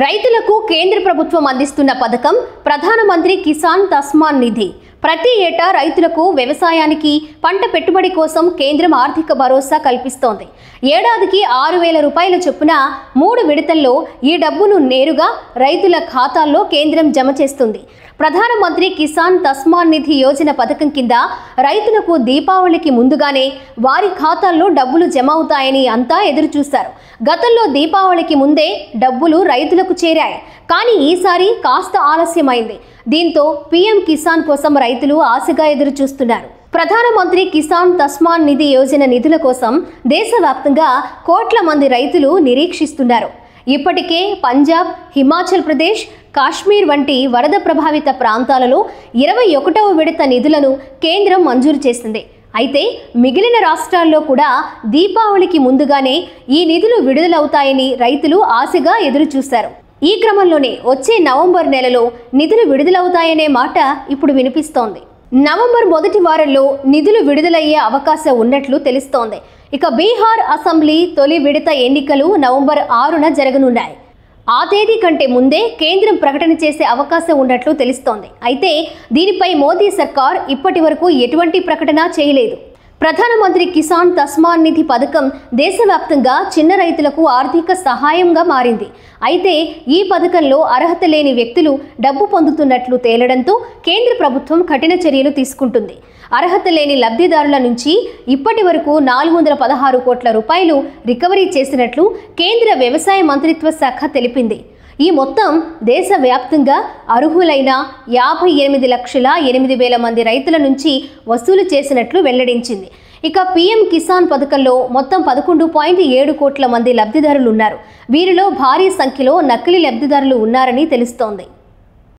రైతులకు కేంద్ర ప్రభుత్వం అందిస్తున్న పథకం ప్రధానమంత్రి కిసాన్ సమ్మాన్ నిధి. ప్రతి ఏటా రైతులకు వ్యవసాయానికి పంట పెట్టుబడి కోసం కేంద్రం ఆర్థిక భరోసా కల్పిస్తోంది. ఏడాదికి 6,000 రూపాయల చొప్పున 3 విడతల్లో ఈ డబ్బును నేరుగా రైతుల ఖాతాల్లో కేంద్రం జమ చేస్తుంది. ప్రధానమంత్రి కిసాన్ సమ్మాన్ నిధి యోజన పథకం కింద రైతులకు దీపావళికి ముందుగానే వారి ఖాతాల్లో డబ్బులు జమ అవుతాయని అంతా ఎదురు చూశారు. గతంలో దీపావళికి ముందే డబ్బులు రైతులకు చేరాయి. కానీ ఈసారి కాస్త ఆలస్యమైంది. దీంతో పీఎం కిసాన్ కోసం రైతులు ఆశగా ఎదురు చూస్తున్నారు. ప్రధానమంత్రి కిసాన్ సమ్మాన్ నిధి యోజన నిధుల కోసం దేశవ్యాప్తంగా కోట్ల మంది రైతులు నిరీక్షిస్తున్నారు. ఇప్పటికే పంజాబ్, హిమాచల్ ప్రదేశ్, కాశ్మీర్ వంటి వరద ప్రభావిత ప్రాంతాలలో 21వ విడత నిధులను కేంద్రం మంజూరు చేసింది. అయితే మిగిలిన రాష్ట్రాల్లో కూడా దీపావళికి ముందుగానే ఈ నిధులు విడుదలవుతాయని రైతులు ఆశగా ఎదురు చూశారు. ఈ క్రమంలోనే వచ్చే నవంబర్ నెలలో నిధులు విడుదలవుతాయనే మాట ఇప్పుడు వినిపిస్తోంది. నవంబర్ మొదటి వారంలో నిధులు విడుదలయ్యే అవకాశం ఉన్నట్లు తెలుస్తోంది. ఇక బీహార్ అసెంబ్లీ తొలి విడత ఎన్నికలు నవంబర్ 6న జరగనున్నాయి. ఆ తేదీ కంటే ముందే కేంద్రం ప్రకటన చేసే అవకాశం ఉన్నట్లు తెలుస్తోంది. అయితే దీనిపై మోదీ సర్కార్ ఇప్పటి వరకు ఎటువంటి ప్రకటన చేయలేదు. ప్రధానమంత్రి కిసాన్ సమ్మాన్ నిధి పథకం దేశవ్యాప్తంగా చిన్న రైతులకు ఆర్థిక సహాయంగా మారింది. అయితే ఈ పథకంలో అర్హత లేని వ్యక్తులు డబ్బు పొందుతున్నట్లు తేలడంతో కేంద్ర ప్రభుత్వం కఠిన చర్యలు తీసుకుంటుంది. అర్హత లేని లబ్ధిదారుల నుంచి ఇప్పటి వరకు 416 కోట్ల రూపాయలు రికవరీ చేసినట్లు కేంద్ర వ్యవసాయ మంత్రిత్వ శాఖ తెలిపింది. ఈ మొత్తం దేశవ్యాప్తంగా అర్హులైన 58,08,000 మంది రైతుల నుంచి వసూలు చేసినట్లు వెల్లడించింది. ఇక పీఎం కిసాన్ పథకంలో మొత్తం 11.7 కోట్ల మంది లబ్ధిదారులు ఉన్నారు. వీరిలో భారీ సంఖ్యలో నకిలీ లబ్ధిదారులు ఉన్నారని తెలుస్తోంది.